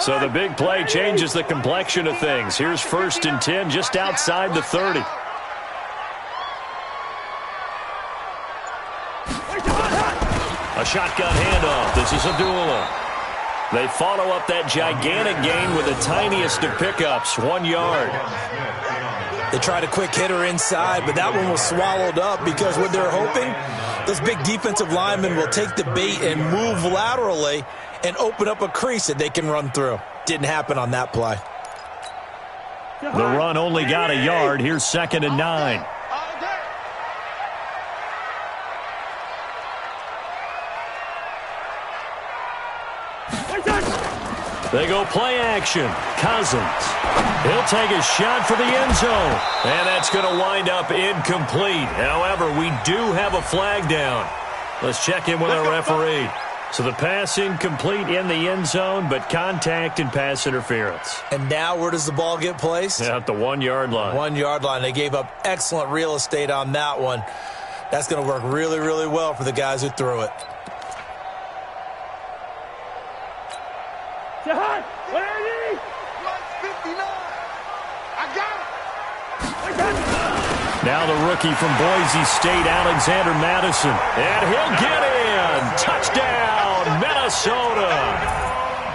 So the big play changes the complexion of things. Here's 1st and 10 just outside the 30. A shotgun handoff. This is Abdullah. They follow up that gigantic gain with the tiniest of pickups, 1 yard. They tried a quick hitter inside, but that one was swallowed up because what they're hoping, those big defensive linemen will take the bait and move laterally and open up a crease that they can run through. Didn't happen on that play. The run only got a yard. Here's 2nd and 9. They go play action. Cousins. He'll take a shot for the end zone. And that's going to wind up incomplete. However, we do have a flag down. Let's check in with our referee. So the pass incomplete in the end zone, but contact and pass interference. And now where does the ball get placed? At the 1 yard line. 1 yard line. They gave up excellent real estate on that one. That's going to work really, really well for the guys who threw it. Now the rookie from Boise State, Alexander Madison. And he'll get in. Touchdown, Minnesota.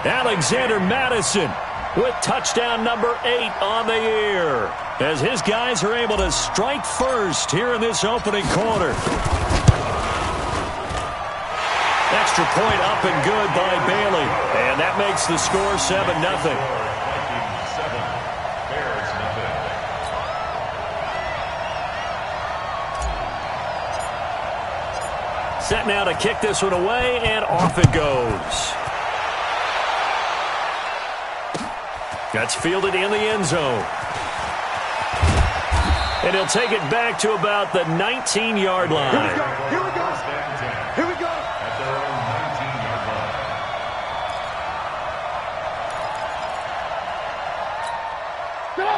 Alexander Madison with touchdown number 8 on the year, as his guys are able to strike first here in this opening quarter. Extra point up and good by Bailey. And that makes the score 7-0. Set now to kick this one away, and off it goes. That's fielded in the end zone. And he'll take it back to about the 19-yard line. Here we go. Here we go. At their own 19-yard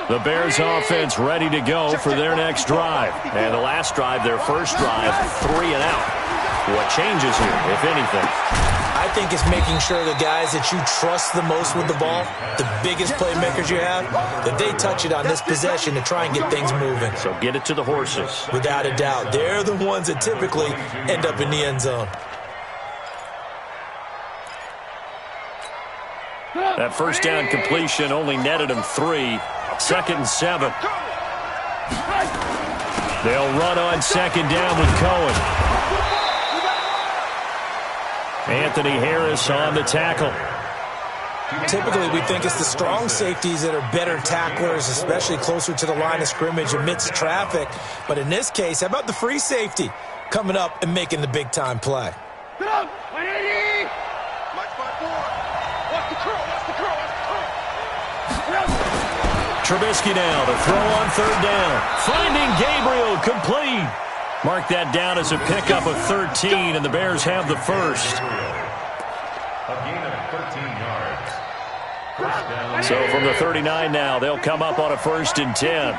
line. The Bears offense ready to go for their next drive. And the last drive, their first drive, 3 and out. What changes here, if anything? I think it's making sure the guys that you trust the most with the ball, the biggest playmakers you have, that they touch it on this possession to try and get things moving. So get it to the horses. Without a doubt. They're the ones that typically end up in the end zone. That first down completion only netted him 3. 2nd and 7. They'll run on 2nd down with Cohen. Anthony Harris on the tackle. Typically, we think it's the strong safeties that are better tacklers, especially closer to the line of scrimmage amidst traffic. But in this case, how about the free safety coming up and making the big-time play? Trubisky now to throw on 3rd down. Finding Gabriel, complete. Mark that down as a pickup of 13, and the Bears have the first. A gain of 13 yards. First down. So from the 39 now, they'll come up on a 1st and 10.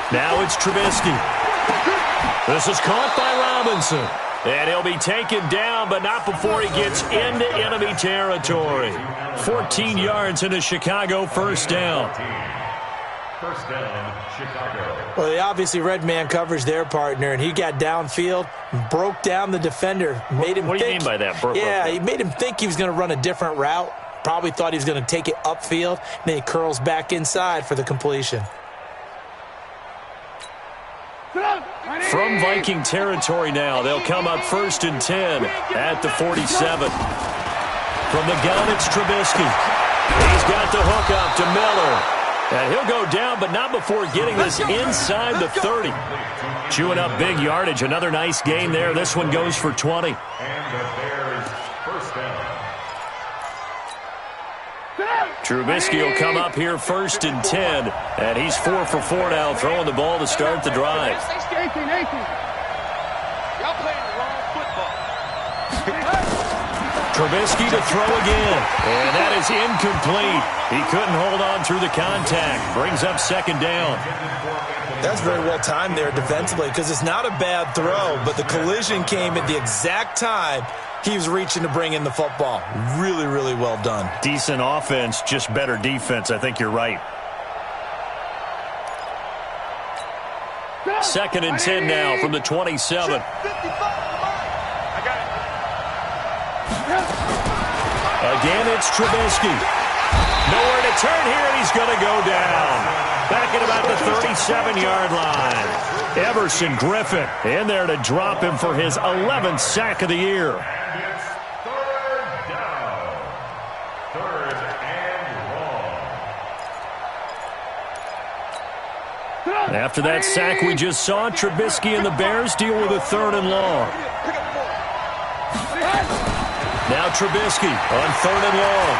Now it's Trubisky. This is caught by Robinson. And he'll be taken down, but not before he gets into enemy territory. 14 yards into Chicago, first down. First down, Chicago. Well, they obviously read man coverage their partner, and he got downfield, broke down the defender, made him What do you think. mean by that? He made him think he was going to run a different route. Probably thought he was going to take it upfield, and then he curls back inside for the completion. From Viking territory now, they'll come up 1st and 10 at the 47. From the gun, it's Trubisky. He's got the hook up to Miller. And he'll go down, but not before getting this inside the 30. Chewing up big yardage. Another nice gain there. This one goes for 20. And the Bears first down. Trubisky will come up here 1st and 10. And he's 4 for 4 now, throwing the ball to start the drive. Trubisky to throw again. And that is incomplete. He couldn't hold on through the contact. Brings up second down. That's very well timed there defensively because it's not a bad throw, but the collision came at the exact time he was reaching to bring in the football. Really, really well done. Decent offense, just better defense. I think you're right. 2nd and 10 now from the 27. Again, it's Trubisky. Nowhere to turn here, and he's going to go down. Back at about the 37-yard line. Everson Griffin in there to drop him for his 11th sack of the year. And it's 3rd down. 3rd and long. After that sack we just saw, Trubisky and the Bears deal with a 3rd and long. Now Trubisky on 3rd and long.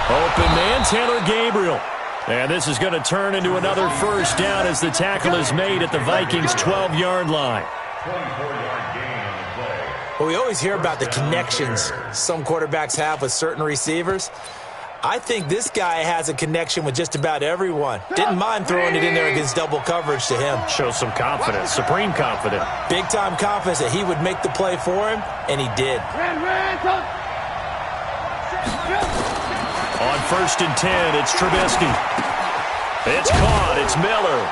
Open man, Taylor Gabriel. And this is going to turn into another first down as the tackle is made at the Vikings' 12-yard line. 24-yard gain on the play. Well, we always hear about the connections some quarterbacks have with certain receivers. I think this guy has a connection with just about everyone. Didn't mind throwing it in there against double coverage to him. Shows some confidence, supreme confidence. Big-time confidence that he would make the play for him, and he did. On 1st and 10, it's Trubisky. It's caught. It's Miller.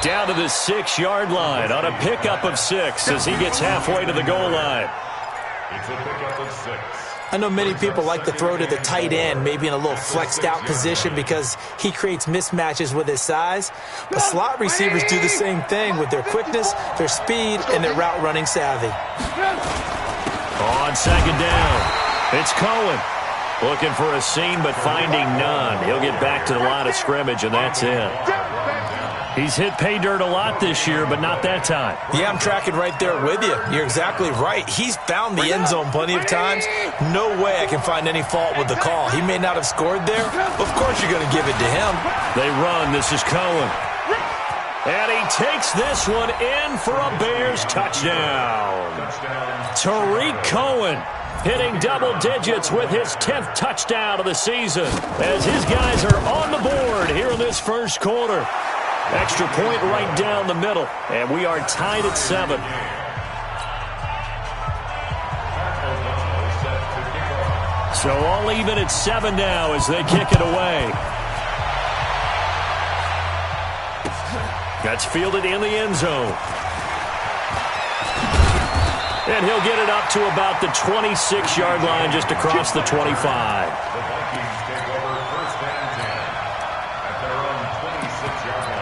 Down to the 6-yard line on a pickup of 6 as he gets halfway to the goal line. It's a pickup of 6. I know many people like to throw to the tight end, maybe in a little flexed out position because he creates mismatches with his size. But slot receivers do the same thing with their quickness, their speed, and their route running savvy. On 2nd down, it's Cohen. Looking for a seam, but finding none. He'll get back to the line of scrimmage, and that's it. He's hit pay dirt a lot this year, but not that time. Yeah, I'm tracking right there with you. You're exactly right. He's found the end zone plenty of times. No way I can find any fault with the call. He may not have scored there. Of course you're going to give it to him. They run. This is Cohen. And he takes this one in for a Bears touchdown. Tariq Cohen hitting double digits with his 10th touchdown of the season as his guys are on the board here in this first quarter. Extra point right down the middle, and we are tied at 7. So all even at 7 now as they kick it away. That's fielded in the end zone. And he'll get it up to about the 26-yard line just across the 25. The Vikings take over 1st and 10 at their own 26-yard line.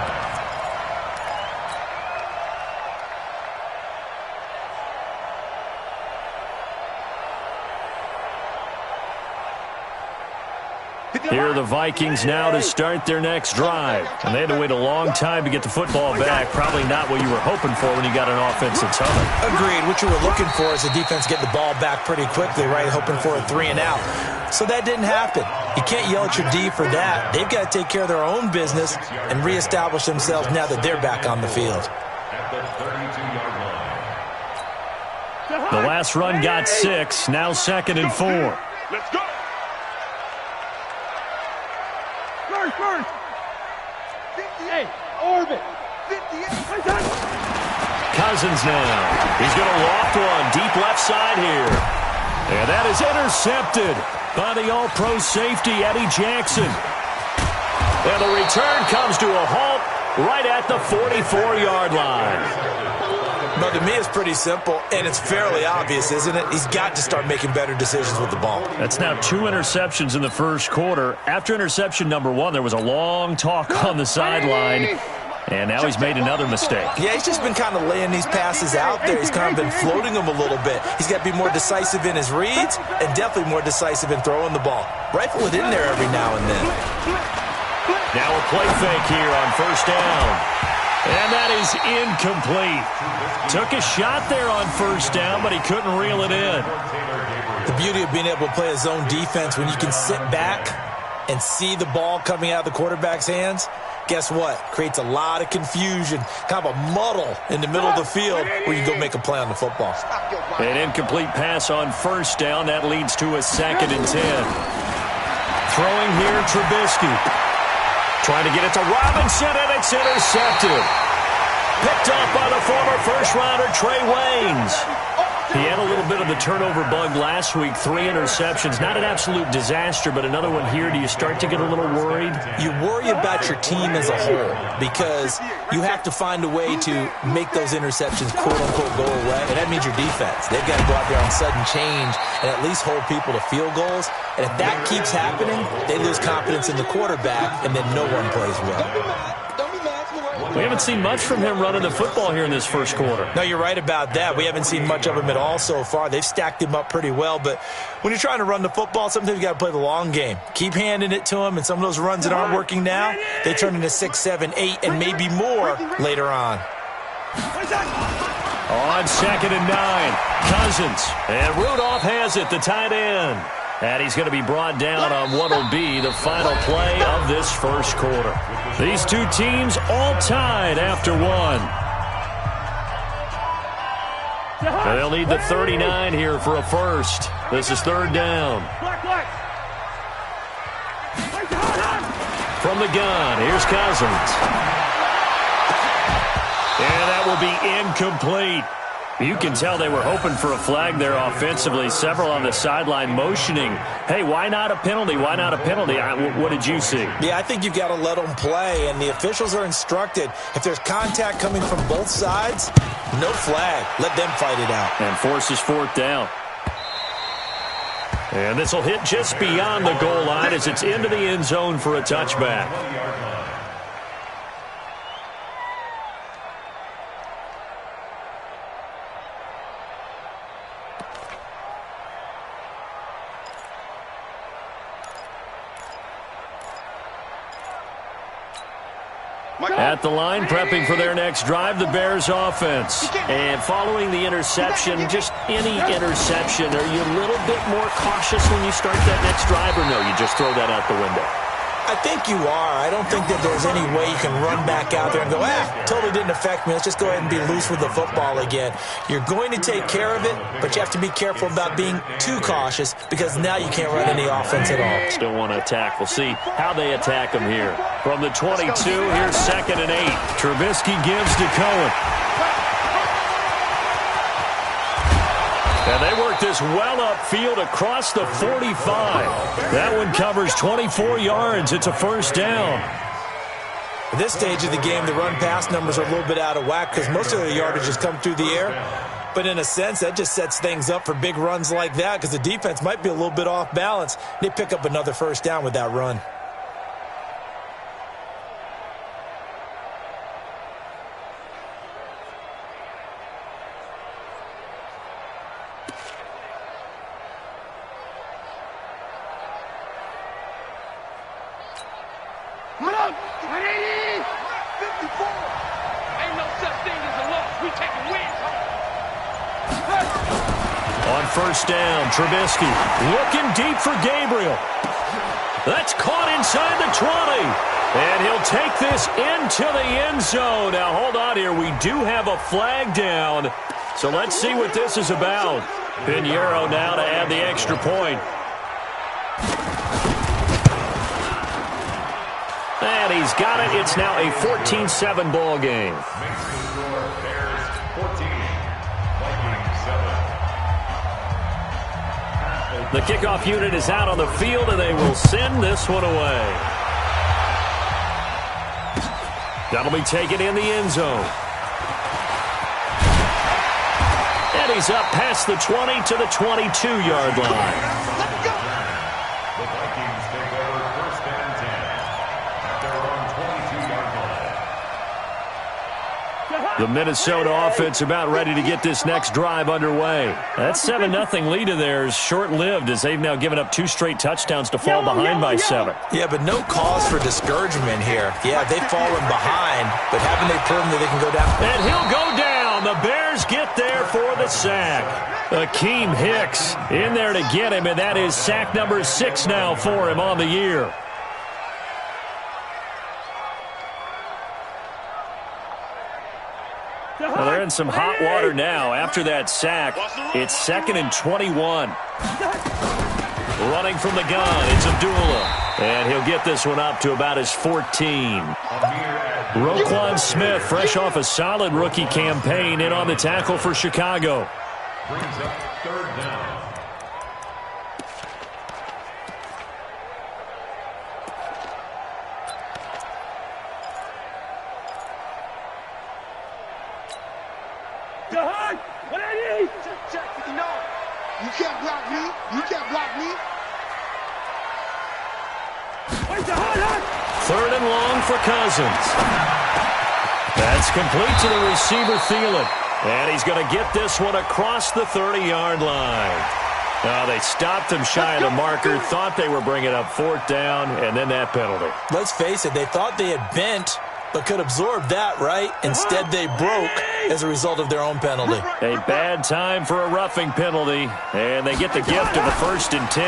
Here are the Vikings now to start their next drive. And they had to wait a long time to get the football back. Probably not what you were hoping for when you got an offense that's humming. Agreed. What you were looking for is the defense getting the ball back pretty quickly, right? Hoping for a 3 and out. So that didn't happen. You can't yell at your D for that. They've got to take care of their own business and reestablish themselves now that they're back on the field. At the 32-yard line. The last run got 6. Now 2nd and 4. Let's go. First. 58. Orbit. 58. Cousins now. He's going to loft one deep left side here. And that is intercepted by the all-pro safety, Eddie Jackson. And the return comes to a halt right at the 44-yard line. No, to me, it's pretty simple, and it's fairly obvious, isn't it? He's got to start making better decisions with the ball. That's now 2 interceptions in the first quarter. After interception number 1, there was a long talk on the sideline, and now he's made another mistake. Yeah, he's just been kind of laying these passes out there. He's kind of been floating them a little bit. He's got to be more decisive in his reads and definitely more decisive in throwing the ball. Rifle it in there every now and then. Now a play fake here on 1st down. And that is incomplete. Took a shot there on 1st down, but he couldn't reel it in. The beauty of being able to play a zone defense when you can sit back and see the ball coming out of the quarterback's hands, guess what? Creates a lot of confusion, kind of a muddle in the middle of the field where you go make a play on the football. An incomplete pass on first down. That leads to a 2nd and 10. Throwing here, Trubisky. Trying to get it to Robinson, and it's intercepted. Picked off by the former first-rounder Trey Waynes. He had a little bit of the turnover bug last week, 3 interceptions. Not an absolute disaster, but another one here. Do you start to get a little worried? You worry about your team as a whole because you have to find a way to make those interceptions, quote-unquote, go away, and that means your defense. They've got to go out there on sudden change and at least hold people to field goals. And if that keeps happening, they lose confidence in the quarterback, and then no one plays well. We haven't seen much from him running the football here in this first quarter. No, you're right about that. We haven't seen much of him at all so far. They've stacked him up pretty well, but when you're trying to run the football, sometimes you got to play the long game. Keep handing it to him, and some of those runs that aren't working now, they turn into 6, 7, 8, and maybe more later on. On 2nd and 9, Cousins. And Rudolph has it, the tight end. And he's going to be brought down on what will be the final play of this first quarter. These two teams all tied after 1. And they'll need the 39 here for a first. This is 3rd down. From the gun, here's Cousins. And that will be incomplete. You can tell they were hoping for a flag there offensively. Several on the sideline motioning, hey, why not a penalty? Why not a penalty? What did you see? Yeah, I think you've got to let them play, and the officials are instructed. If there's contact coming from both sides, no flag. Let them fight it out. And forces 4th down. And this will hit just beyond the goal line as it's into the end zone for a touchback. At the line, prepping for their next drive, the Bears offense. And following the interception, just any interception, are you a little bit more cautious when you start that next drive, or no, you just throw that out the window? I think you are. I don't think that there's any way you can run back out there and go, totally didn't affect me. Let's just go ahead and be loose with the football again. You're going to take care of it, but you have to be careful about being too cautious because now you can't run any offense at all. Still want to attack. We'll see how they attack him here. From the 22, here's 2nd and 8. Trubisky gives to Cohen. And they work this well upfield across the 45. That one covers 24 yards. It's a first down. At this stage of the game, the run-pass numbers are a little bit out of whack because most of the yardage has come through the air. But in a sense, that just sets things up for big runs like that because the defense might be a little bit off balance. They pick up another first down with that run. First down, Trubisky looking deep for Gabriel. That's caught inside the 20. And he'll take this into the end zone. Now, hold on here. We do have a flag down. So let's see what this is about. Pinheiro now to add the extra point. And he's got it. It's now a 14-7 ball game. The kickoff unit is out on the field, and they will send this one away. That'll be taken in the end zone. And he's up past the 20 to the 22-yard line. The Vikings take over 1st and 10 at their own 22-yard line. The Minnesota offense about ready to get this next drive underway. That 7-0 lead of theirs short-lived as they've now given up 2 straight touchdowns to fall behind by 7. Yeah, but no cause for discouragement here. Yeah, they've fallen behind, but haven't they proven that they can go down? And he'll go down. The Bears get there for the sack. Akeem Hicks in there to get him, and that is sack number 6 now for him on the year. in some hot water now after that sack. It's 2nd and 21. Running from the gun, it's Abdullah. And he'll get this one up to about his 14. Roquan Smith, fresh off a solid rookie campaign, in on the tackle for Chicago. Brings up 3rd down. What I need? Check. No. You can't block me. You can't block me. Wait, hard. 3rd and long for Cousins. That's complete to the receiver, Thielen. And he's going to get this one across the 30-yard line. Now they stopped him shy of the marker, thought they were bringing up 4th down, and then that penalty. Let's face it, they thought they had bent, but could absorb that, right? Instead, they broke as a result of their own penalty. A bad time for a roughing penalty, and they get the gift of a 1st and 10.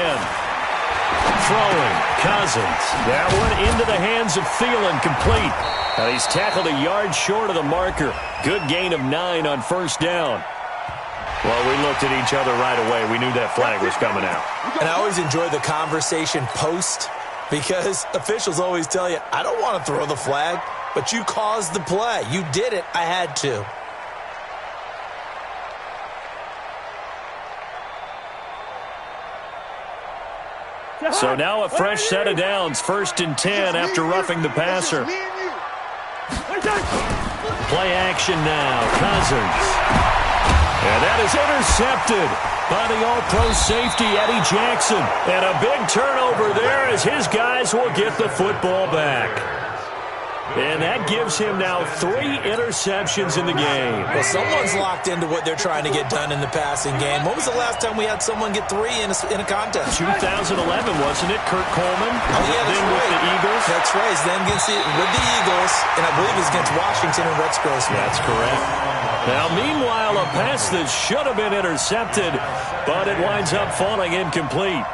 Throwing, Cousins. That one into the hands of Thielen, complete. And he's tackled a yard short of the marker. Good gain of 9 on 1st down. Well, we looked at each other right away. We knew that flag was coming out. And I always enjoy the conversation post, because officials always tell you, I don't want to throw the flag, but you caused the play. You did it. I had to. So now a fresh set of downs, 1st and 10 after roughing the passer. Play action now, Cousins. And that is intercepted by the All-Pro safety, Eddie Jackson. And a big turnover there as his guys will get the football back. And that gives him now 3 interceptions in the game. Well, someone's locked into what they're trying to get done in the passing game. When was the last time we had someone get 3 in a contest? 2011, wasn't it? Kurt Coleman. Oh, yeah, that's then right. with the Eagles. That's right. Then with the Eagles, and I believe it's against Washington and Rex Grossman. That's correct. Now, meanwhile, a pass that should have been intercepted, but it winds up falling incomplete.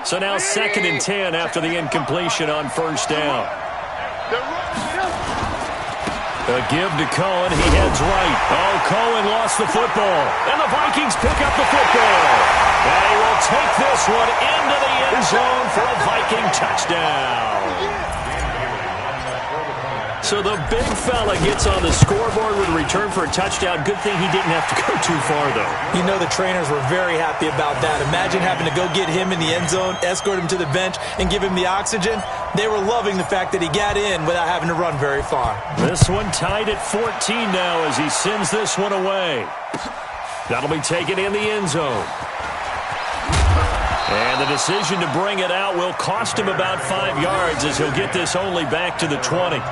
So now 2nd and 10 after the incompletion on 1st down. A give to Cohen. He heads right. Oh, Cohen lost the football. And the Vikings pick up the football. And he will take this one into the end zone for a Viking touchdown. So the big fella gets on the scoreboard with a return for a touchdown. Good thing he didn't have to go too far, though. You know the trainers were very happy about that. Imagine having to go get him in the end zone, escort him to the bench, and give him the oxygen. They were loving the fact that he got in without having to run very far. This one tied at 14 now as he sends this one away. That'll be taken in the end zone. And the decision to bring it out will cost him about 5 yards as he'll get this only back to the 20.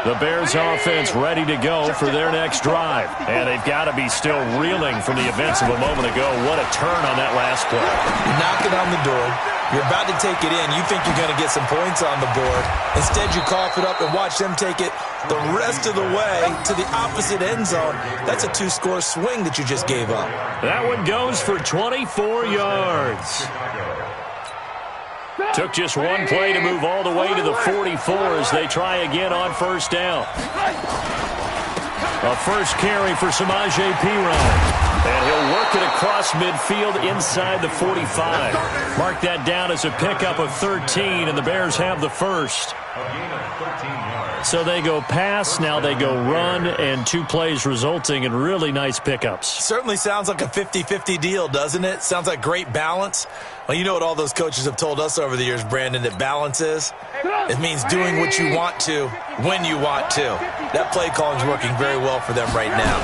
The Bears offense ready to go for their next drive. And they've got to be still reeling from the events of a moment ago. What a turn on that last play. Knocking on the door. You're about to take it in. You think you're going to get some points on the board. Instead, you cough it up and watch them take it the rest of the way to the opposite end zone. That's a 2-score swing that you just gave up. That one goes for 24 yards. Took just one play to move all the way to the 44 as they try again on 1st down. A first carry for Samaje Perine. And he'll work it across midfield inside the 45. Mark that down as a pickup of 13, and the Bears have the first. So they go pass, now they go run, and 2 plays resulting in really nice pickups. Certainly sounds like a 50-50 deal, doesn't it? Sounds like great balance. Well, you know what all those coaches have told us over the years, Brandon, that balance is? It means doing what you want to, when you want to. That play calling is working very well for them right now.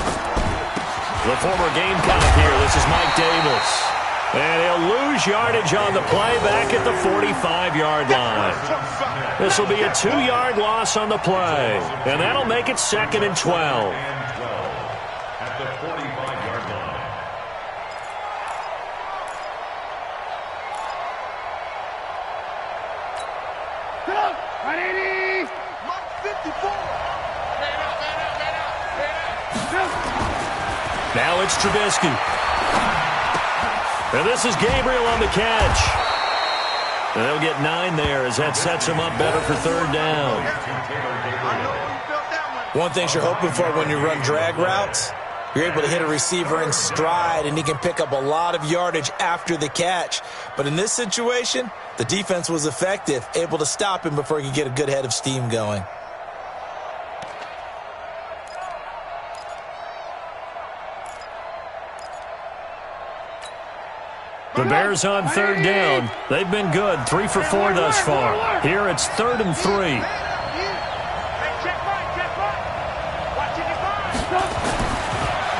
The former Gamecock here. This is Mike Davis. And he'll lose yardage on the play back at the 45-yard line. This will be a 2-yard loss on the play. And that'll make it 2nd and 12. At the 45-yard line. Now it's Trubisky. And this is Gabriel on the catch. And they'll get 9 there as that sets him up better for third down. One thing you're hoping for when you run drag routes, you're able to hit a receiver in stride, and he can pick up a lot of yardage after the catch. But in this situation, the defense was effective, able to stop him before he could get a good head of steam going. The Bears on third down. They've been good, 3 for 4 thus far. Here it's 3rd and 3.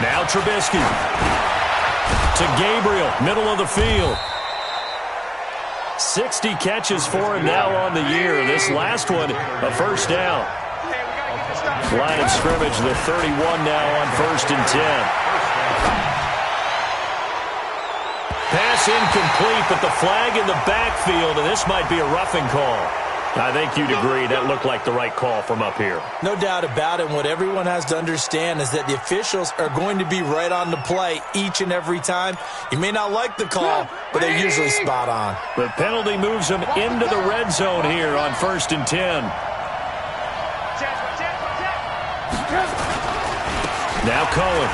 Now Trubisky to Gabriel, middle of the field. 60 catches for him now on the year. This last one, a first down. Line of scrimmage, the 31 now on 1st and 10. Pass incomplete, but the flag in the backfield, and this might be a roughing call. I think you'd agree that looked like the right call from up here. No doubt about it. What everyone has to understand is that the officials are going to be right on the play each and every time. You may not like the call, but they're usually spot on. The penalty moves them into the red zone here on 1st and 10. Now Cohen.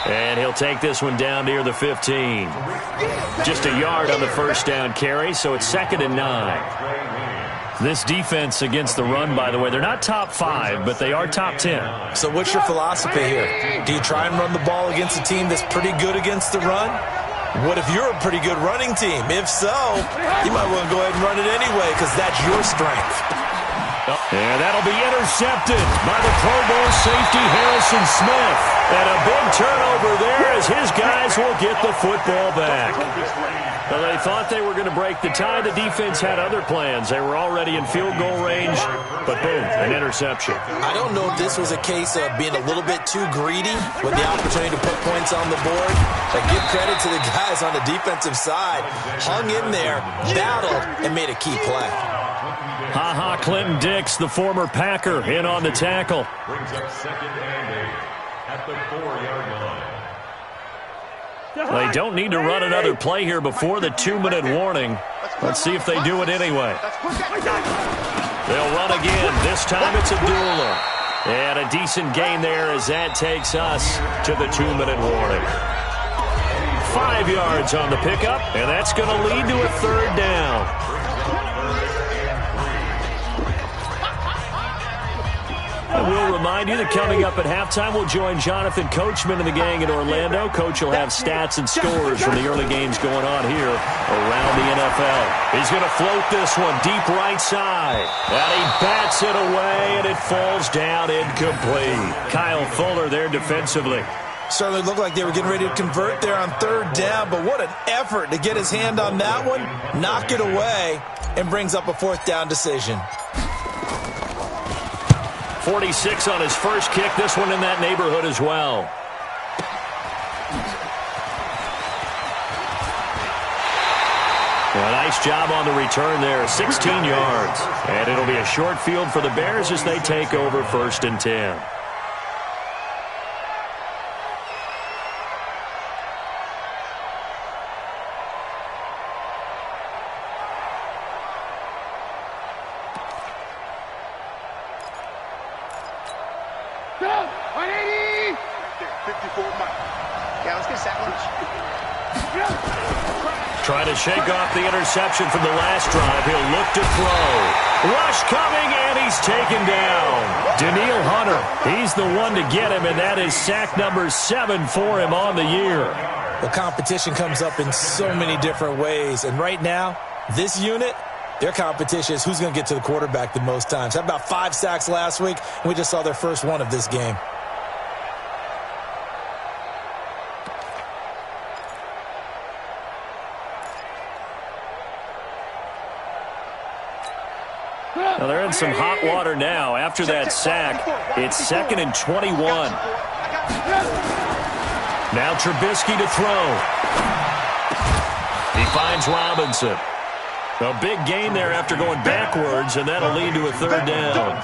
And he'll take this one down near the 15. Just a yard on the first down carry, so it's 2nd and 9. This defense against the run, by the way, they're not top 5, but they are top 10. So what's your philosophy here? Do you try and run the ball against a team that's pretty good against the run? What if you're a pretty good running team? If so, you might want to go ahead and run it anyway because that's your strength. And that'll be intercepted by the Pro Bowl safety Harrison Smith. And a big turnover there as his guys will get the football back. Well, they thought they were going to break the tie. The defense had other plans. They were already in field goal range, but boom, an interception. I don't know if this was a case of being a little bit too greedy with the opportunity to put points on the board, but give credit to the guys on the defensive side. Hung in there, battled, and made a key play. Ha-ha, Clinton Dix, the former Packer, in on the tackle. Brings up 2nd and 8 at the 4-yard line. They don't need to run another play here before the 2-minute warning. Let's see if they do it anyway. They'll run again. This time it's Abdullah. And a decent gain there as that takes us to the 2-minute warning. 5 yards on the pickup, and that's going to lead to a 3rd down. I will remind you that coming up at halftime, we'll join Jonathan Coachman and the gang in Orlando. Coach will have stats and scores from the early games going on here around the NFL. He's going to float this one deep right side. And he bats it away, and it falls down incomplete. Kyle Fuller there defensively. Certainly looked like they were getting ready to convert there on 3rd down, but what an effort to get his hand on that one, knock it away, and brings up a 4th down decision. 46 on his first kick. This one in that neighborhood as well. A nice job on the return there, 16 yards. And it'll be a short field for the Bears as they take over 1st and 10. Trying to shake off the interception from the last drive. He'll look to throw. Rush coming, and he's taken down. Danielle Hunter, he's the one to get him, and that is sack number 7 for him on the year. The competition comes up in so many different ways, and right now, this unit, their competition is who's going to get to the quarterback the most times. Had about 5 sacks last week, and we just saw their first one of this game. Now they're in some hot water now. After that sack, it's 2nd and 21. Now Trubisky to throw. He finds Robinson. A big gain there after going backwards, and that'll lead to a 3rd down.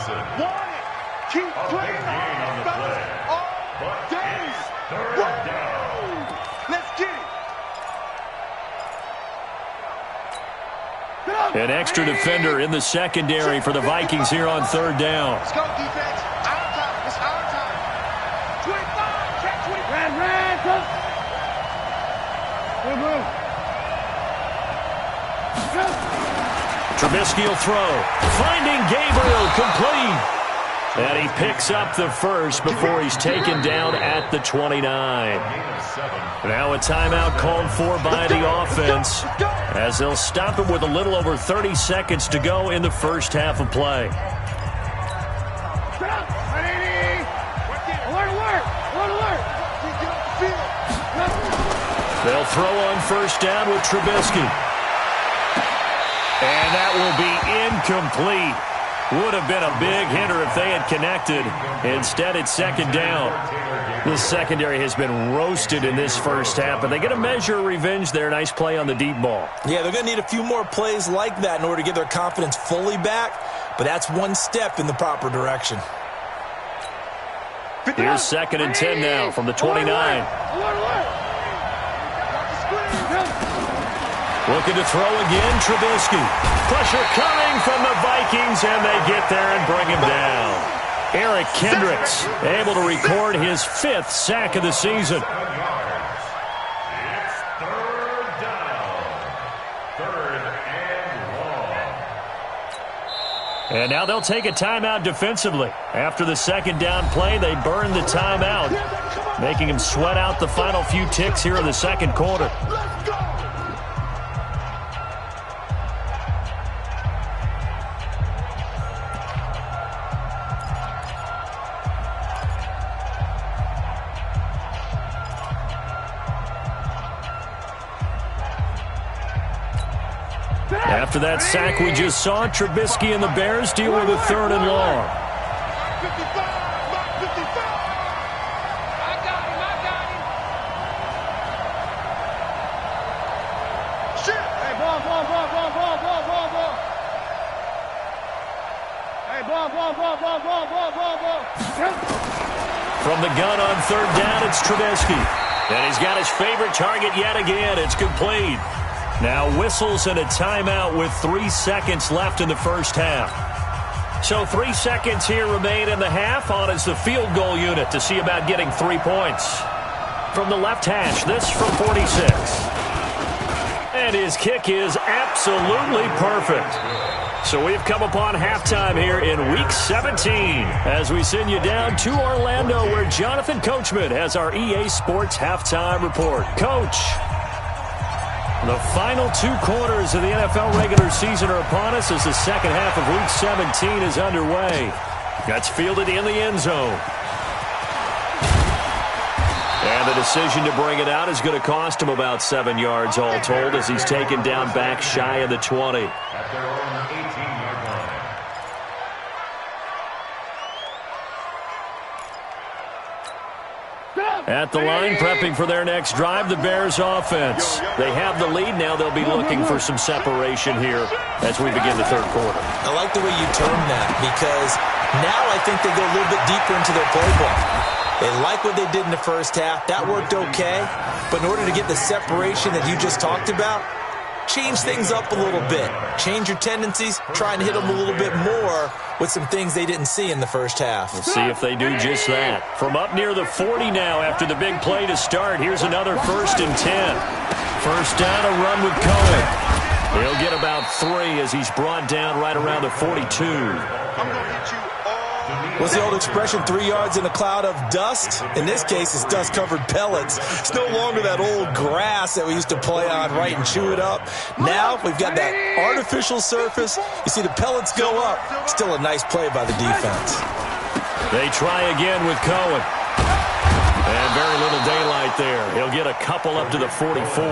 Keep playing on the play. Let's get An extra defender in the secondary for the Vikings here on third down. Let's go, defense. Our time. It's our time. 25. Check 20. Red, go. Trubisky will throw. Finding Gabriel, complete. And he picks up the first before he's taken down at the 29. Now a timeout called for by the offense as they'll stop it with a little over 30 seconds to go in the first half of play. They'll throw on first down with Trubisky. And that will be incomplete. Would have been a big hitter if they had connected. Instead, it's second down. The secondary has been roasted in this first half, but they get a measure of revenge there. Nice play on the deep ball. Yeah, they're going to need a few more plays like that in order to get their confidence fully back, but that's one step in the proper direction. Here's second and 10 now from the 29. Looking to throw again, Trubisky. Pressure coming from the Vikings, and they get there and bring him down. Eric Kendricks able to record his 5th sack of the season. It's third down. 3rd and long. And now they'll take a timeout defensively. After the second down play, they burn the timeout, making him sweat out the final few ticks here in the second quarter. After that sack we just saw, Trubisky and the Bears deal with a 3rd and long. From the gun on 3rd down, it's Trubisky. And he's got his favorite target yet again. It's complete. Now whistles and a timeout with 3 seconds left in the first half. So 3 seconds here remain in the half. On is the field goal unit to see about getting 3 points. From the left hash, this from 46. And his kick is absolutely perfect. So we've come upon halftime here in Week 17 as we send you down to Orlando where Jonathan Coachman has our EA Sports Halftime Report. Coach. The final 2 quarters of the NFL regular season are upon us as the second half of Week 17 is underway. That's fielded in the end zone. And the decision to bring it out is going to cost him about 7 yards all told as he's taken down back shy of the 20. At their own 18-yard line. At the line, prepping for their next drive, the Bears offense. They have the lead. Now they'll be looking for some separation here as we begin the third quarter. I like the way you term that because now I think they go a little bit deeper into their playbook. They like what they did in the first half. That worked okay. But in order to get the separation that you just talked about, change things up a little bit. Change your tendencies. Try and hit them a little bit more with some things they didn't see in the first half. We'll see if they do just that. From up near the 40 now after the big play to start, here's another 1st and 10. First down, a run with Cohen. He'll get about 3 as he's brought down right around the 42. I'm going to hit you all. What's the old expression, 3 yards in a cloud of dust? In this case, it's dust-covered pellets. It's no longer that old grass that we used to play on, right, and chew it up. Now we've got that artificial surface. You see the pellets go up. Still a nice play by the defense. They try again with Cohen. And very little daylight there. He'll get a couple up to the 44.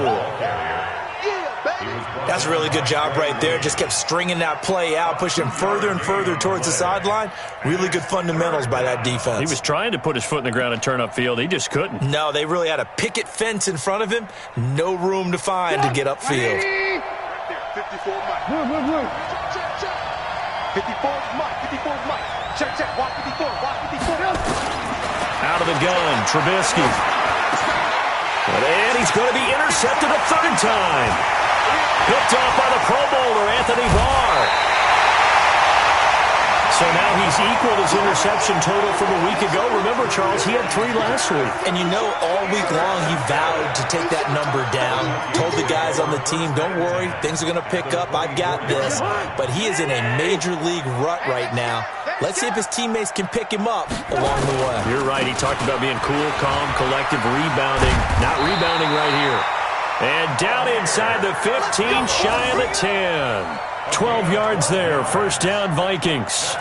That's a really good job right there. Just kept stringing that play out, pushing further and further towards the sideline. Really good fundamentals by that defense. He was trying to put his foot in the ground and turn upfield. He just couldn't. No, they really had a picket fence in front of him. No room to find to get upfield. 54 Mike. Check. 54 Mike. 54 Mike. Check. Walk 54. Walk 54. Out of the gun, Trubisky. And he's going to be intercepted a 3rd time. Picked off by the Pro Bowler, Anthony Barr. So now he's equaled his interception total from a week ago. Remember, Charles, he had 3 last week. And you know, all week long he vowed to take that number down. Told the guys on the team, don't worry, things are going to pick up. I've got this. But he is in a major league rut right now. Let's see if his teammates can pick him up along the way. You're right. He talked about being cool, calm, collective, rebounding. Not rebounding right here. And down inside the 15, shy of the 10. 12 yards there, first down Vikings.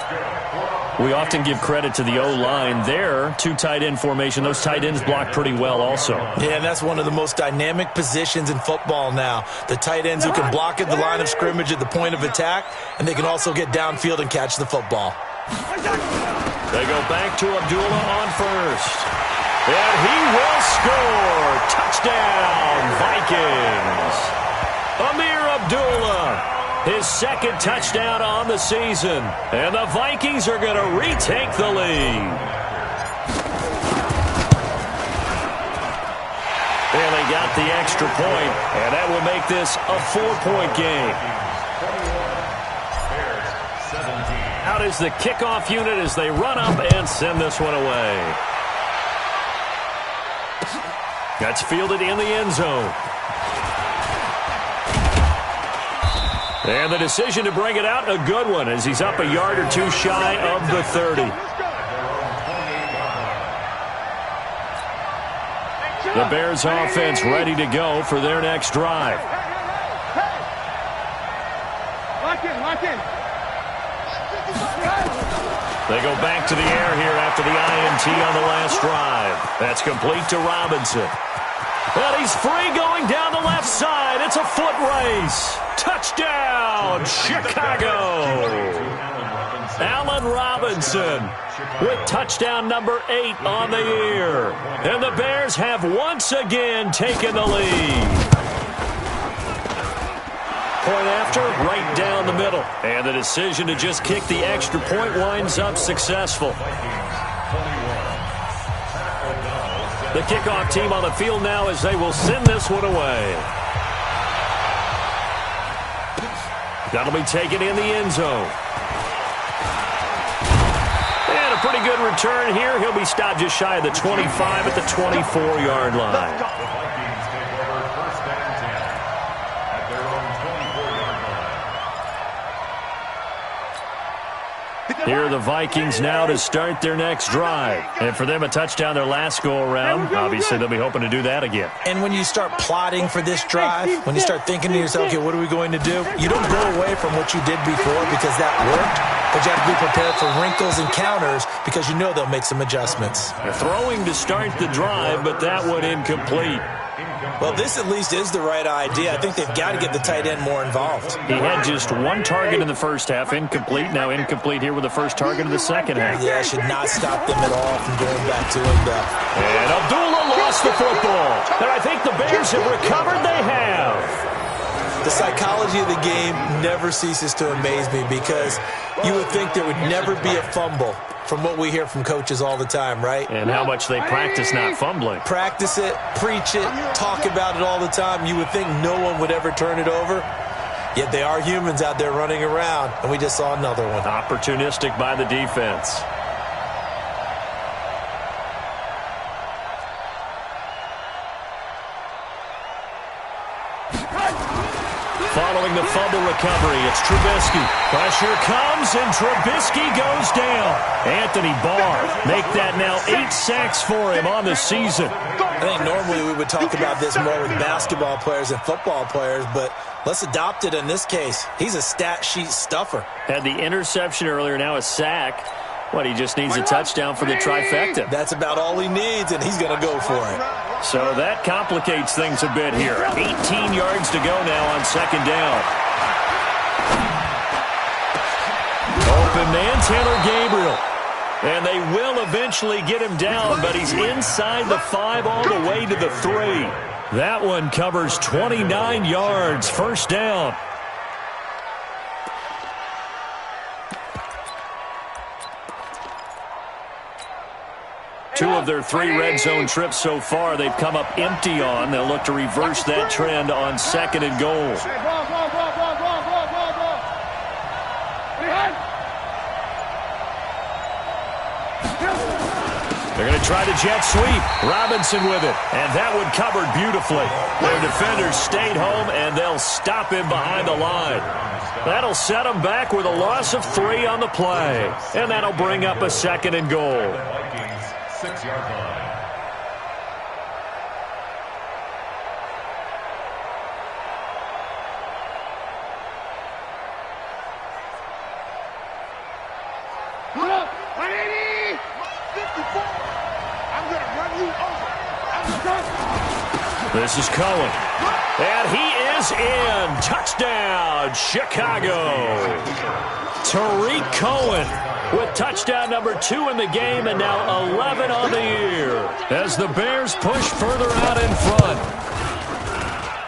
We often give credit to the O-line there. 2 tight end formation. Those tight ends block pretty well also. Yeah, and that's one of the most dynamic positions in football now. The tight ends who can block at the line of scrimmage at the point of attack, and they can also get downfield and catch the football. They go back to Abdullah on first. And he will score. Touchdown, Vikings. Amir Abdullah. His second touchdown on the season. And the Vikings are going to retake the lead. And they got the extra point, and that will make this a 4-point game. Out is the kickoff unit as they run up and send this one away. That's fielded in the end zone. And the decision to bring it out, a good one, as he's up a yard or 2 shy of the 30. The Bears offense ready to go for their next drive. Lock in. They go back to the air here after the INT on the last drive. That's complete to Robinson. And he's free going down the left side. It's a foot race. Touchdown, Chicago. Allen Robinson with touchdown number 8 on the year. And the Bears have once again taken the lead. Point after, right down the middle. And the decision to just kick the extra point winds up successful. The kickoff team on the field now as they will send this one away. That'll be taken in the end zone. And a pretty good return here. He'll be stopped just shy of the 25 at the 24-yard line. Here are the Vikings now to start their next drive. And for them, a touchdown their last go-around. Obviously, they'll be hoping to do that again. And when you start plotting for this drive, when you start thinking to yourself, okay, what are we going to do? You don't go away from what you did before because that worked, but you have to be prepared for wrinkles and counters because you know they'll make some adjustments. They're throwing to start the drive, but that one incomplete. Well, this at least is the right idea. I think they've got to get the tight end more involved. He had just 1 target in the first half, incomplete. Now incomplete here with the first target of the second half. Yeah, should not stop them at all from going back to him, though. And Abdullah lost the football. And I think the Bears have recovered. They have. The psychology of the game never ceases to amaze me because you would think there would never be a fumble from what we hear from coaches all the time, right? And how much they practice not fumbling. Practice it, preach it, talk about it all the time. You would think no one would ever turn it over. Yet they are humans out there running around, and we just saw another one. Opportunistic by the defense. Following the fumble recovery, it's Trubisky. Pressure comes, and Trubisky goes down. Anthony Barr make that now 8 sacks for him on the season. I think normally we would talk about this more with basketball players and football players, but let's adopt it in this case. He's a stat sheet stuffer. Had the interception earlier, now a sack. What, he just needs a touchdown for the trifecta. That's about all he needs, and he's going to go for it. So that complicates things a bit here. 18 yards to go now on second down. Open man, Taylor Gabriel. And they will eventually get him down, but he's inside the 5 all the way to the 3. That one covers 29 yards, first down. Two of their 3 red zone trips so far, they've come up empty on. They'll look to reverse that trend on second and goal. They're going to try the jet sweep. Robinson with it. And that one covered beautifully. Their defenders stayed home, and they'll stop him behind the line. That'll set them back with a loss of 3 on the play. And that'll bring up a 2nd and goal. Vikings 6-yard line. This is Cohen. And he is in. Touchdown, Chicago. Tariq Cohen with touchdown number 2 in the game and now 11 on the year as the Bears push further out in front.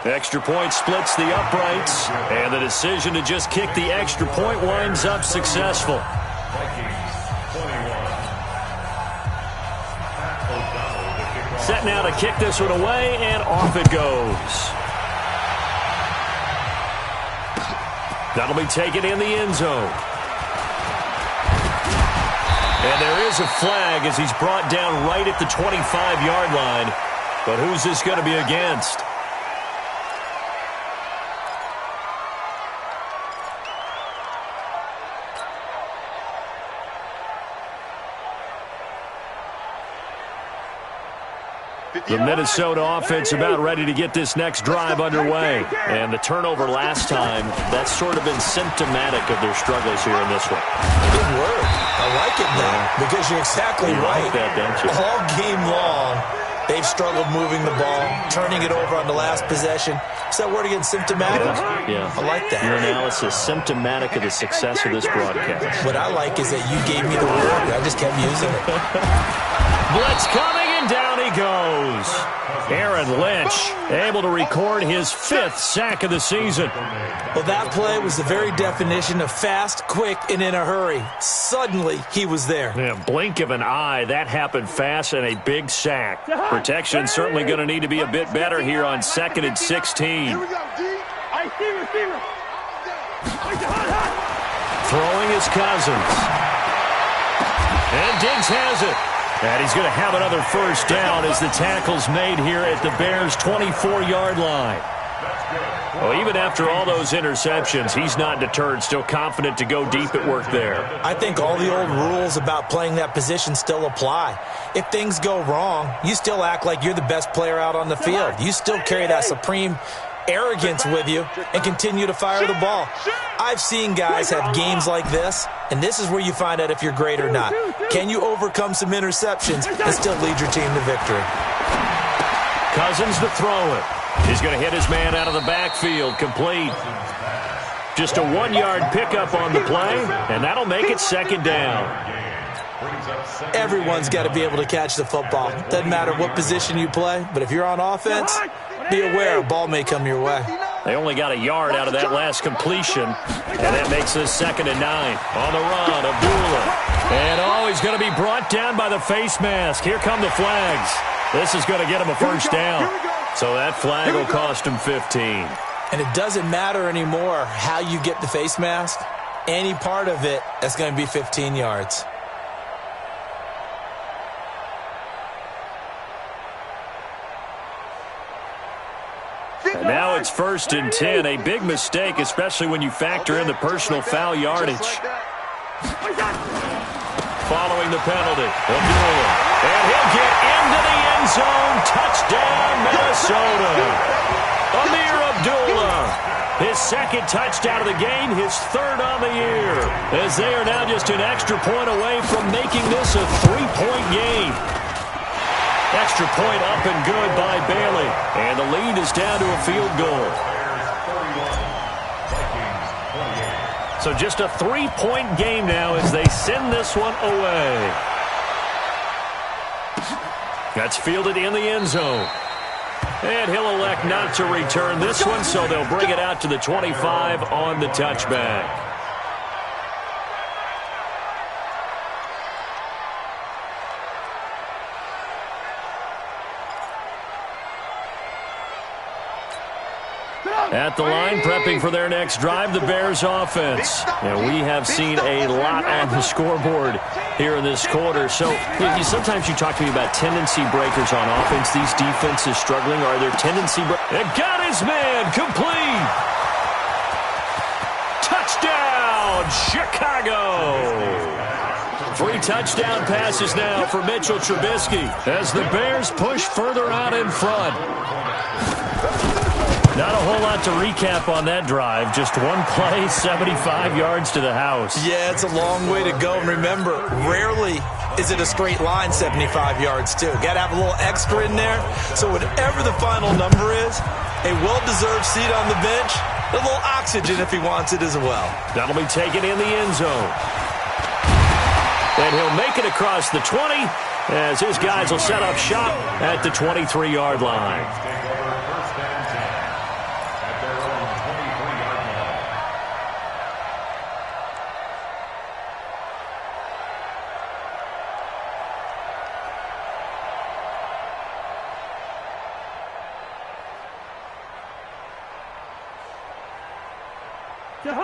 Extra point splits the uprights, and the decision to just kick the extra point winds up successful. Set now to kick this one away, and off it goes. That'll be taken in the end zone. And there is a flag as he's brought down right at the 25-yard line. But who's this going to be against? The Minnesota offense about ready to get this next drive underway. And the turnover last time, that's sort of been symptomatic of their struggles here in this one. Good word. I like it now because you're exactly right. Like that, don't you? All game long, they've struggled moving the ball, turning it over on the last possession. Is that word again, symptomatic? Yeah. I like that. Your analysis, symptomatic of the success of this broadcast. What I like is that you gave me the word. I just kept using it. Blitz coming, and down he goes. Aaron Lynch able to record his 5th sack of the season. Well, that play was the very definition of fast, quick, and in a hurry. Suddenly, he was there. Yeah, blink of an eye, that happened fast, and a big sack. Protection certainly going to need to be a bit better here on 2nd and 16. Here we go, D. I see receiver. Throwing his Cousins. And Diggs has it. And he's going to have another first down as the tackle's made here at the Bears' 24-yard line. Well, even after all those interceptions, he's not deterred, still confident to go deep at work there. I think all the old rules about playing that position still apply. If things go wrong, you still act like you're the best player out on the field. You still carry that supreme arrogance with you and continue to fire the ball. I've seen guys have games like this, and this is where you find out if you're great or not. Can you overcome some interceptions and still lead your team to victory? Cousins to throw it. He's going to hit his man out of the backfield, complete. Just a 1-yard pickup on the play, and that'll make it 2nd down. Everyone's got to be able to catch the football. Doesn't matter what position you play, but if you're on offense, be aware a ball may come your way. They only got a yard out of that last completion, and that makes this 2nd and 9. On the run, Abdullah. And he's going to be brought down by the face mask. Here come the flags. This is going to get him a first down. So that flag will cost him 15. And it doesn't matter anymore how you get the face mask. Any part of it, that's going to be 15 yards. And now it's 1st and 10. A big mistake, especially when you factor in the personal foul yardage. Following the penalty, Abdullah. And he'll get into the end zone. Touchdown, Minnesota. Amir Abdullah. His 2nd touchdown of the game, his 3rd on the year. As they are now just an extra point away from making this a 3-point game. Extra point up and good by Bailey. And the lead is down to a field goal. So just a 3-point game now as they send this one away. That's fielded in the end zone. And he'll elect not to return this one, so they'll bring it out to the 25 on the touchback. At the line, prepping for their next drive, the Bears offense. And we have seen a lot on the scoreboard here in this quarter. So sometimes you talk to me about tendency breakers on offense. These defenses struggling. Are there tendency breakers? And got his man complete. Touchdown, Chicago. 3 touchdown passes now for Mitchell Trubisky as the Bears push further out in front. Not a whole lot to recap on that drive. Just one play, 75 yards to the house. Yeah, it's a long way to go. And remember, rarely is it a straight line 75 yards, too. Got to have a little extra in there. So whatever the final number is, a well-deserved seat on the bench, a little oxygen if he wants it as well. That'll be taken in the end zone. And he'll make it across the 20 as his guys will set up shop at the 23-yard line.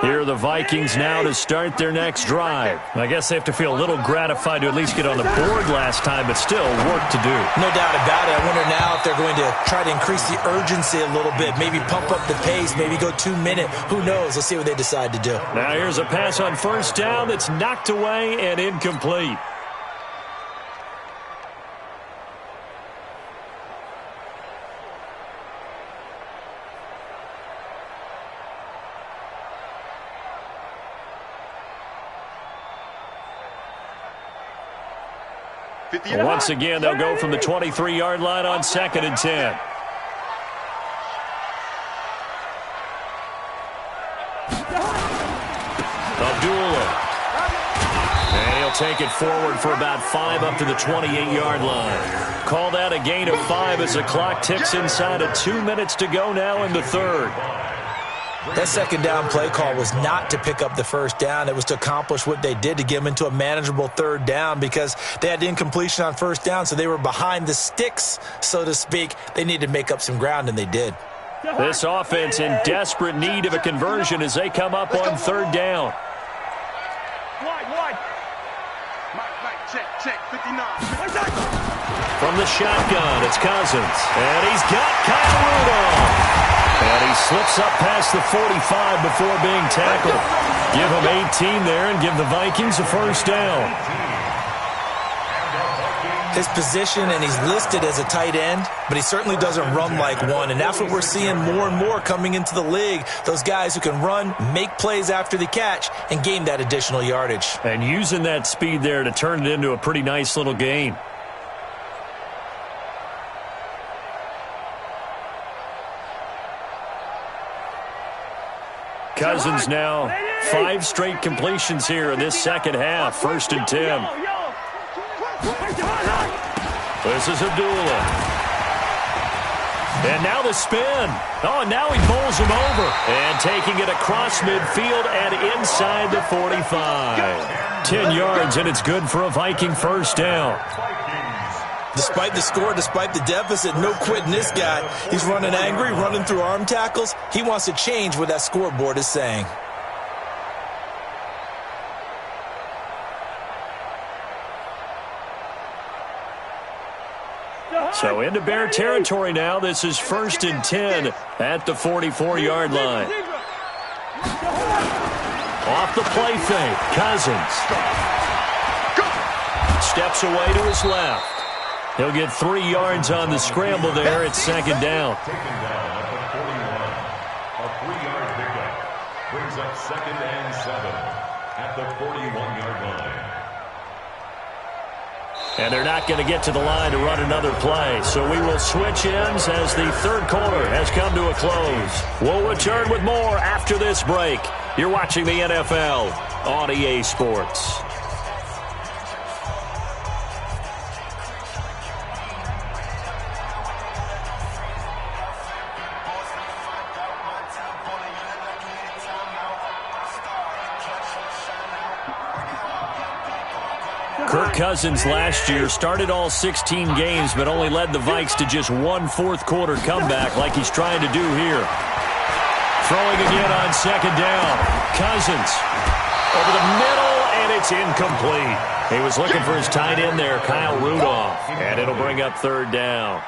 Here are the Vikings now to start their next drive. I guess they have to feel a little gratified to at least get on the board last time, but still work to do. No doubt about it. I wonder now if they're going to try to increase the urgency a little bit, maybe pump up the pace, maybe go 2 minutes. Who knows? Let's see what they decide to do. Now here's a pass on first down that's knocked away and incomplete. Once again, they'll go from the 23-yard line on 2nd and 10. Abdullah. And he'll take it forward for about 5 up to the 28-yard line. Call that a gain of 5 as the clock ticks inside of 2 minutes to go now in the third. That second down play call was not to pick up the first down. It was to accomplish what they did to get them into a manageable third down because they had incompletion on first down, so they were behind the sticks, so to speak. They needed to make up some ground, and they did. This offense in desperate need of a conversion as they come up on third down. Wide. Mike, check, 59. From the shotgun, it's Cousins. And he's got Kyle Rudolph. And he slips up past the 45 before being tackled. Give him 18 there and give the Vikings a first down. His position, and he's listed as a tight end, but he certainly doesn't run like one. And that's what we're seeing more and more coming into the league. Those guys who can run, make plays after the catch, and gain that additional yardage. And using that speed there to turn it into a pretty nice little gain. Cousins now 5 straight completions here in this second half. 1st and 10. This is Abdullah. And now the spin. Oh, now he bowls him over. And taking it across midfield and inside the 45. 10 yards, and it's good for a Viking first down. Despite the score, despite the deficit, no quitting this guy. He's running angry, running through arm tackles. He wants to change what that scoreboard is saying. So into Bear territory now. This is 1st and 10 at the 44-yard line. Off the play fake, Cousins. Steps away to his left. He'll get 3 yards on the scramble there. It's 2nd down. Taken down at the 41. A 3-yard pickup brings up 2nd and 7 at the 41-yard line. And they're not going to get to the line to run another play. So we will switch ends as the third quarter has come to a close. We'll return with more after this break. You're watching the NFL on EA Sports. Kirk Cousins last year started all 16 games but only led the Vikes to just one fourth-quarter comeback like he's trying to do here. Throwing again on second down. Cousins over the middle, and it's incomplete. He was looking for his tight end there, Kyle Rudolph, and it'll bring up third down.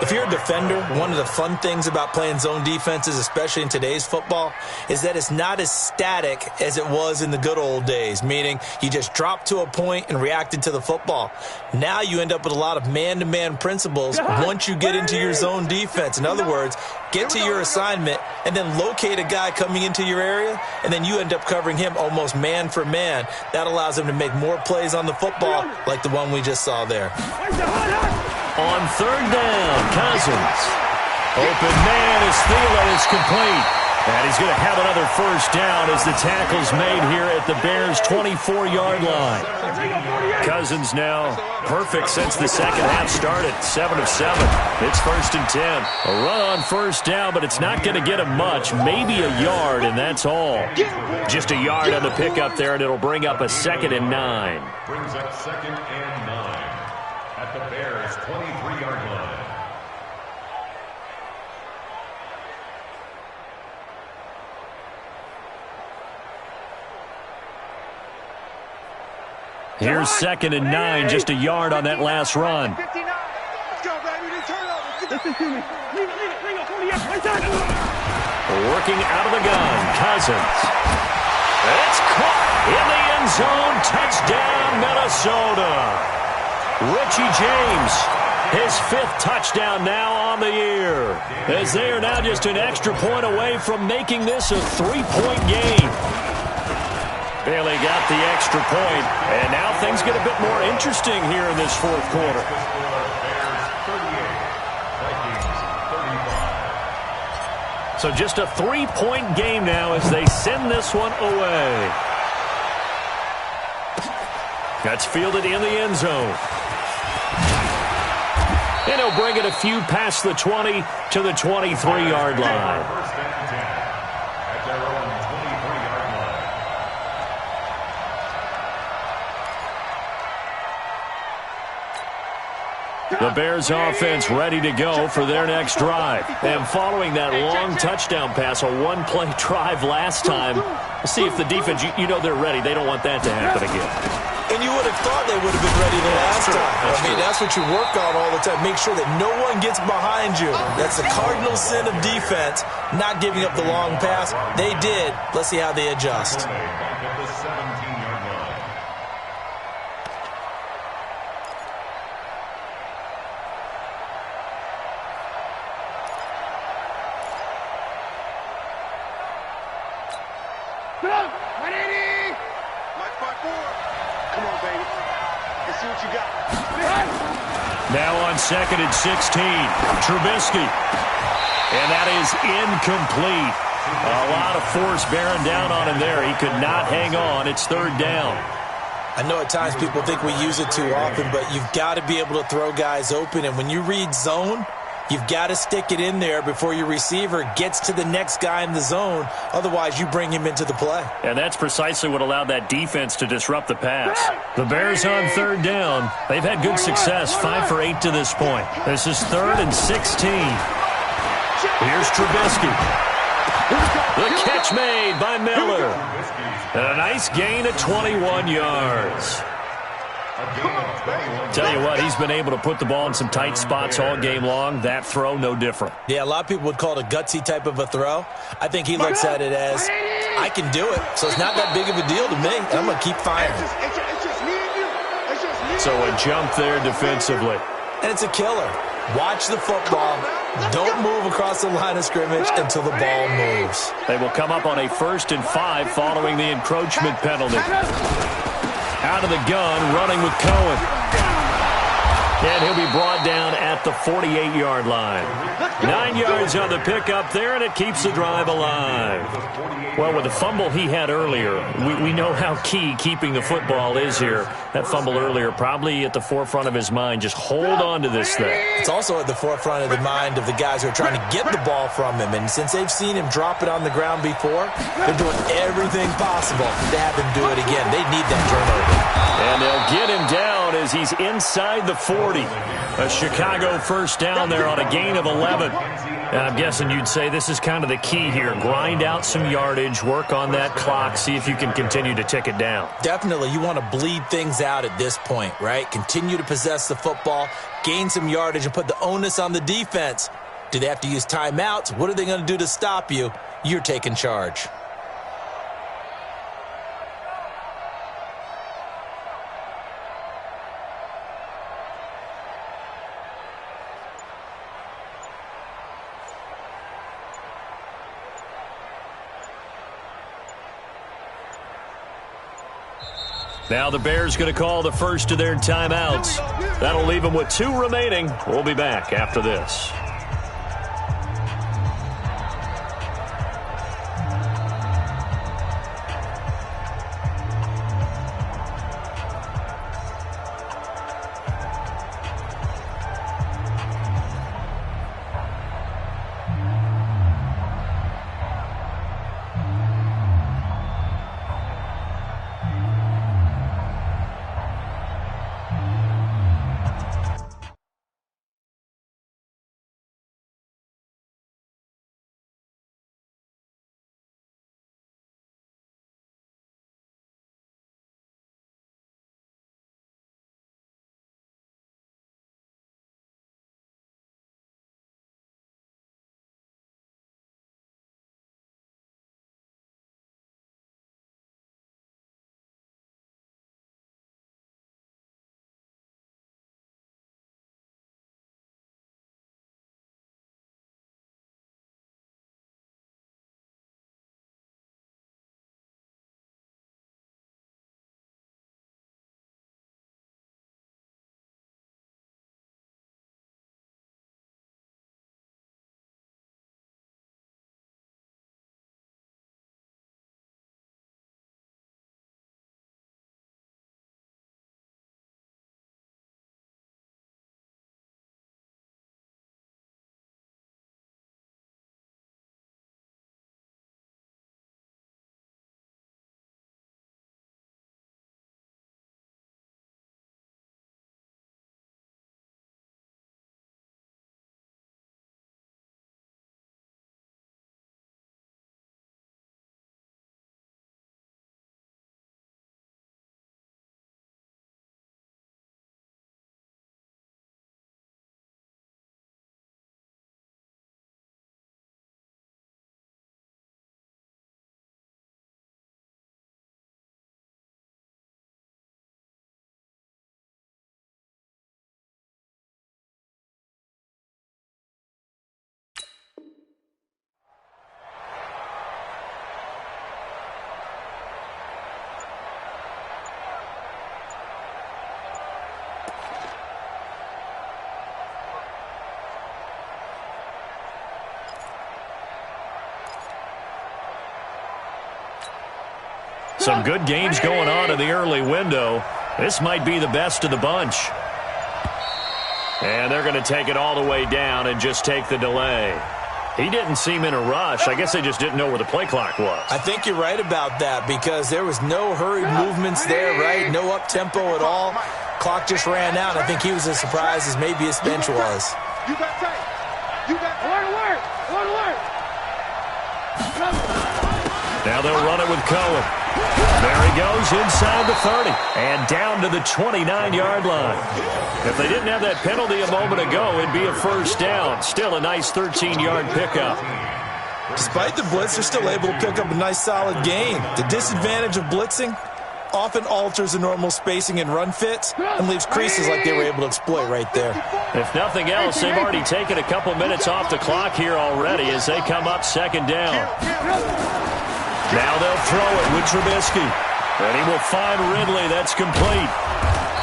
If you're a defender, one of the fun things about playing zone defenses, especially in today's football, is that it's not as static as it was in the good old days, meaning you just dropped to a point and reacted to the football. Now you end up with a lot of man-to-man principles once you get into your zone defense. In other words, get to your assignment and then locate a guy coming into your area, and then you end up covering him almost man for man. That allows him to make more plays on the football like the one we just saw there. On third down, Cousins. Open man is Thielen. It's complete. And he's going to have another first down as the tackle's made here at the Bears' 24-yard line. Cousins now perfect since the second half started. 7 of 7. It's 1st and 10. A run on first down, but it's not going to get him much. Maybe a yard, and that's all. Just a yard on the pickup there, and it'll bring up a 2nd and 9. Brings up 2nd and 9 at the Bears' 23-yard line. Here's 2nd and 9, just a yard on that last run. Working out of the gun, Cousins. It's caught in the end zone. Touchdown, Minnesota. Richie James, his 5th touchdown now on the year, as they are now just an extra point away from making this a 3-point game. Bailey got the extra point, and now things get a bit more interesting here in this 4th quarter. So just a 3-point game now as they send this one away. That's fielded in the end zone. And he'll bring it a few past the 20 to the 23-yard line. The Bears offense ready to go for their next drive. And following that long touchdown pass, a 1-play drive last time, let's see if the defense, you know they're ready. They don't want that to happen again. And you would have thought they would have been ready the last time. That's what you work on all the time. Make sure that no one gets behind you. That's the cardinal sin of defense, not giving up the long pass. They did. Let's see how they adjust. Now on 2nd and 16, Trubisky. And that is incomplete. A lot of force bearing down on him there. He could not hang on. It's 3rd down. I know at times people think we use it too often, but you've got to be able to throw guys open. And when you read zone, you've got to stick it in there before your receiver gets to the next guy in the zone. Otherwise, you bring him into the play. And that's precisely what allowed that defense to disrupt the pass. The Bears on 3rd down. They've had good success, 5 for 8 to this point. This is 3rd and 16. Here's Trubisky. The catch made by Miller. And a nice gain at 21 yards. Tell you what, he's been able to put the ball in some tight spots all game long. That throw, no different. Yeah, a lot of people would call it a gutsy type of a throw. I think he looks at it as, I can do it, so it's not that big of a deal to me. I'm going to keep firing. So a jump there defensively. And it's a killer. Watch the football. Don't move across the line of scrimmage until the ball moves. They will come up on a 1st and 5 following the encroachment penalty. Out of the gun, running with Cohen. And he'll be brought down at the 48-yard line. 9 yards on the pickup there, and it keeps the drive alive. Well, with the fumble he had earlier, we know how key keeping the football is here. That fumble earlier probably at the forefront of his mind. Just hold on to this thing. It's also at the forefront of the mind of the guys who are trying to get the ball from him. And since they've seen him drop it on the ground before, they're doing everything possible to have him do it again. They need that turnover. And they'll get him down as he's inside the 40. A Chicago first down there on a gain of 11. And I'm guessing you'd say this is kind of the key here. Grind out some yardage, work on that clock, see if you can continue to tick it down. Definitely. You want to bleed things out at this point, right? Continue to possess the football, gain some yardage, and put the onus on the defense. Do they have to use timeouts? What are they going to do to stop you? You're taking charge. Now the Bears going to call the first of their timeouts. That'll leave them with 2 remaining. We'll be back after this. Some good games going on in the early window. This might be the best of the bunch. And they're going to take it all the way down and just take the delay. He didn't seem in a rush. I guess they just didn't know where the play clock was. I think you're right about that because there was no hurried movements there, right? No up-tempo at all. Clock just ran out. I think he was as surprised as maybe his bench was. You got tape. You got alert, alert, alert. Now they'll run it with Cohen. There he goes inside the 30 and down to the 29-yard line. If they didn't have that penalty a moment ago, it'd be a first down. Still a nice 13-yard pickup. Despite the blitz, they're still able to pick up a nice solid gain. The disadvantage of blitzing often alters the normal spacing and run fits and leaves creases like they were able to exploit right there. If nothing else, they've already taken a couple minutes off the clock here already as they come up second down. Now they'll throw it with Trubisky. And he will find Ridley. That's complete.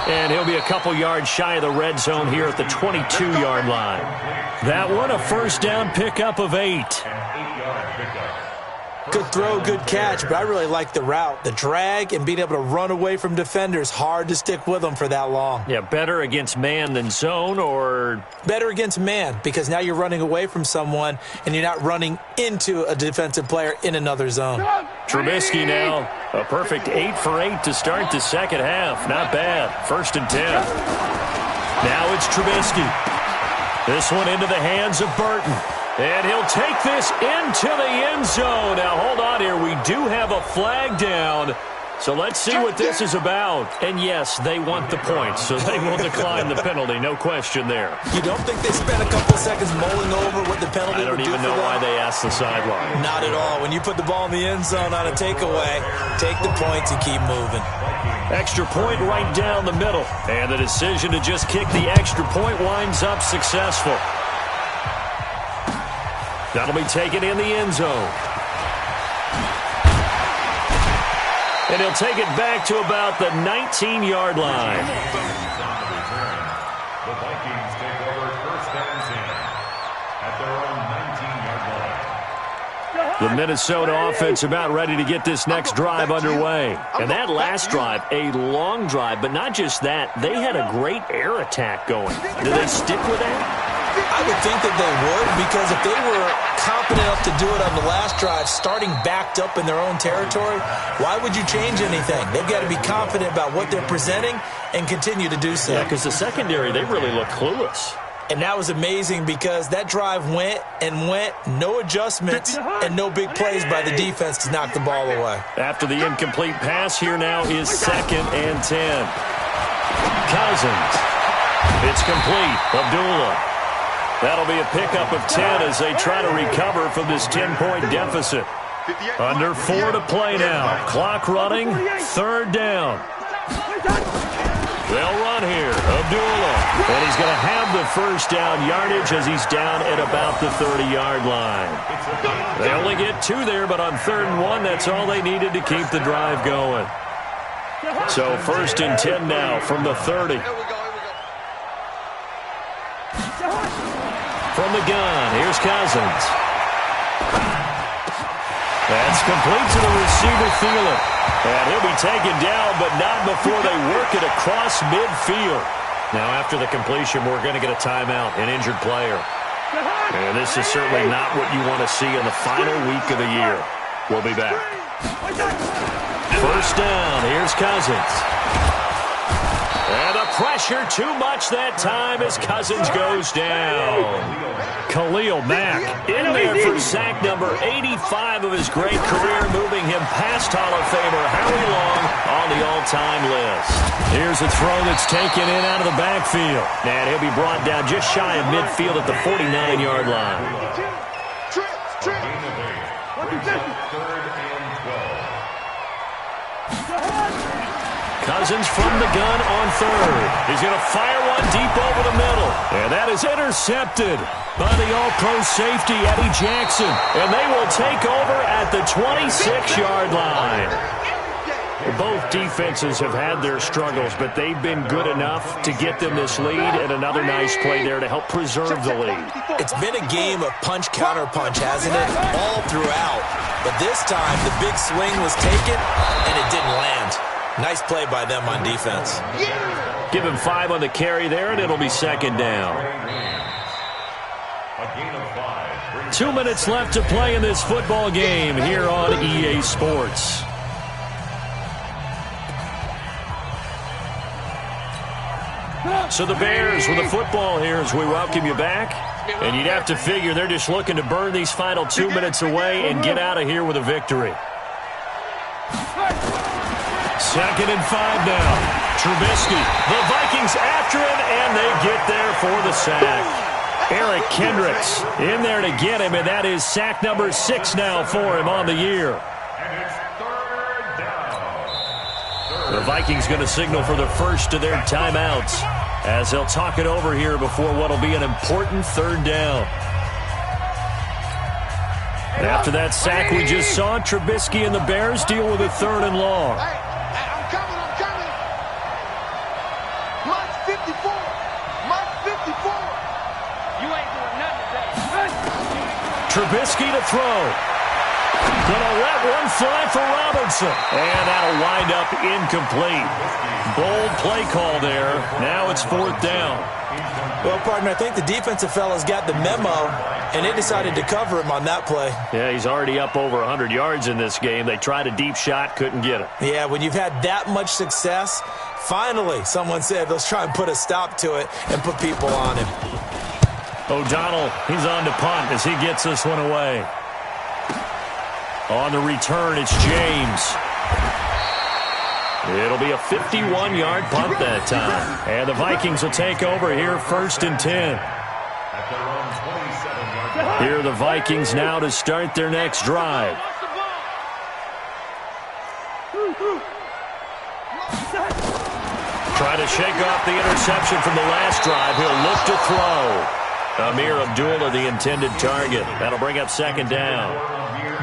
And he'll be a couple yards shy of the red zone here at the 22-yard line. That one, a first down pickup of 8. Good throw, good catch, but I really like the route. The drag and being able to run away from defenders, hard to stick with them for that long. Yeah, better against man than zone, or? Better against man, because now you're running away from someone and you're not running into a defensive player in another zone. Trubisky now, a perfect 8 for 8 to start the second half. Not bad. 1st and 10. Now it's Trubisky. This one into the hands of Burton. And he'll take this into the end zone. Now, hold on here. We do have a flag down. So let's see what this is about. And, yes, they want the points, so they will decline the penalty. No question there. You don't think they spent a couple seconds mulling over what the penalty would do for them? I don't even know why they asked the sideline. Not at all. When you put the ball in the end zone on a takeaway, take the points and keep moving. Extra point right down the middle. And the decision to just kick the extra point winds up successful. That'll be taken in the end zone. And he'll take it back to about the 19-yard line. The Vikings take over first and 10 at their own 19-yard line. The Minnesota offense about ready to get this next drive underway. And that last drive, a long drive, but not just that. They had a great air attack going. Do they stick with that? I would think that they would, because if they were confident enough to do it on the last drive, starting backed up in their own territory, why would you change anything? They've got to be confident about what they're presenting and continue to do so. Yeah, because the secondary, they really look clueless. And that was amazing because that drive went and went, no adjustments and no big plays by the defense to knock the ball away. After the incomplete pass, here now is 2nd and 10. Cousins. It's complete. Abdullah. That'll be a pickup of 10 as they try to recover from this 10-point deficit. Under 4 to play now. Clock running. 3rd down. They'll run here. Abdullah. And he's going to have the first down yardage as he's down at about the 30-yard line. They only get 2 there, but on 3rd and 1, that's all they needed to keep the drive going. So 1st and 10 now from the 30. From the gun, here's Cousins. That's complete to the receiver, Thielen. And he'll be taken down, but not before they work it across midfield. Now, after the completion, we're going to get a timeout, an injured player. And this is certainly not what you want to see in the final week of the year. We'll be back. First down, here's Cousins. And the pressure too much that time as Cousins goes down. Khalil Mack in there for sack number 85 of his great career, moving him past Hall of Famer Howie Long on the all-time list. Here's a throw that's taken in out of the backfield. And he'll be brought down just shy of midfield at the 49-yard line. Cousins from the gun on 3rd. He's going to fire one deep over the middle. And that is intercepted by the all-pro safety, Eddie Jackson. And they will take over at the 26-yard line. Both defenses have had their struggles, but they've been good enough to get them this lead, and another nice play there to help preserve the lead. It's been a game of punch-counter-punch, hasn't it? All throughout. But this time, the big swing was taken, and it didn't land. Nice play by them on defense. Give him 5 on the carry there, and it'll be 2nd down. 2 minutes left to play in this football game here on EA Sports. So the Bears with the football here as we welcome you back. And you'd have to figure they're just looking to burn these final 2 minutes away and get out of here with a victory. 2nd and 5 now. Trubisky. The Vikings after him, and they get there for the sack. Eric Kendricks in there to get him, and that is sack number 6 now for him on the year. And it's 3rd down. The Vikings going to signal for the first of their timeouts as they'll talk it over here before what will be an important 3rd down. And after that sack we just saw, Trubisky and the Bears deal with a 3rd and long. Trubisky to throw. Gonna let one fly for Robinson. And that'll wind up incomplete. Bold play call there. Now it's 4th down. Well, partner, I think the defensive fellas got the memo, and they decided to cover him on that play. Yeah, he's already up over 100 yards in this game. They tried a deep shot, couldn't get it. Yeah, when you've had that much success, finally, someone said, let's try and put a stop to it and put people on him. O'Donnell, he's on to punt as he gets this one away. On the return, it's James. It'll be a 51-yard punt that time. And the Vikings will take over here 1st and 10. Here are the Vikings now to start their next drive. Try to shake off the interception from the last drive. He'll look to throw. Amir Abdullah, the intended target. That'll bring up 2nd down.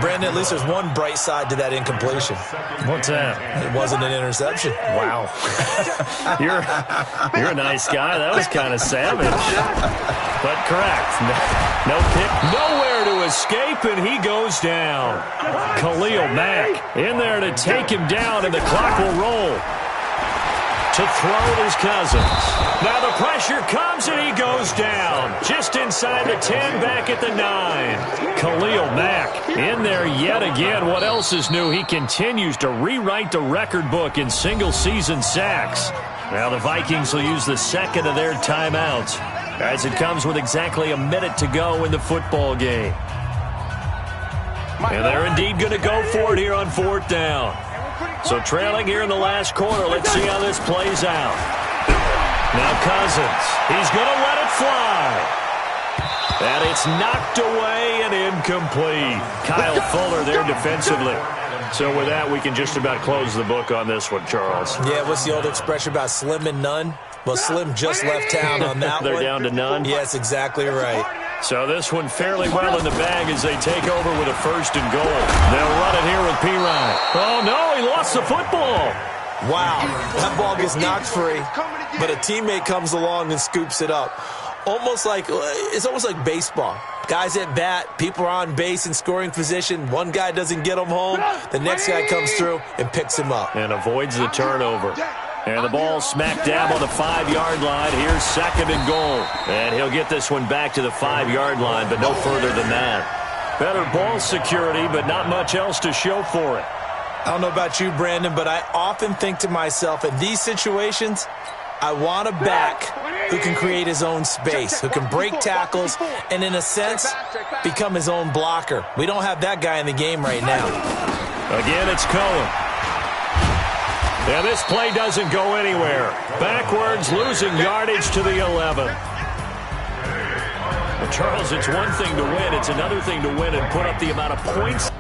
Brandon, at least there's one bright side to that incompletion. What's that? It wasn't an interception. Wow. You're a nice guy. That was kind of savage. But correct. No pick. Nowhere to escape, and he goes down. Khalil Mack in there to take him down, and the clock will roll. To throw his Cousins. Now the pressure comes and he goes down. Just inside the 10, back at the 9. Khalil Mack in there yet again. What else is new? He continues to rewrite the record book in single-season sacks. Now the Vikings will use the second of their timeouts as it comes with exactly a minute to go in the football game. And they're indeed going to go for it here on 4th down. So trailing here in the last quarter, let's see how this plays out. Now Cousins, he's going to let it fly. And it's knocked away and incomplete. Kyle Fuller there defensively. So with that, we can just about close the book on this one, Charles. Yeah, what's the old expression about slim and none? Well, Slim just left town on that They're one. down to none? Yes, exactly right. So this one fairly well in the bag as they take over with a 1st and goal. They'll run it here with Pirine. Oh, no, he lost the football. Wow, that ball gets knocked free, but a teammate comes along and scoops it up. It's almost like baseball. Guys at bat, people are on base in scoring position. One guy doesn't get him home. The next guy comes through and picks him up. And avoids the turnover. And the ball smack dab on the 5-yard line. Here's 2nd and goal. And he'll get this one back to the 5-yard line, but no further than that. Better ball security, but not much else to show for it. I don't know about you, Brandon, but I often think to myself, in these situations, I want a back who can create his own space, who can break tackles, and in a sense, become his own blocker. We don't have that guy in the game right now. Again, it's Cohen. Yeah, this play doesn't go anywhere. Backwards, losing yardage to the 11. Well, Charles, it's one thing to win. It's another thing to win and put up the amount of points.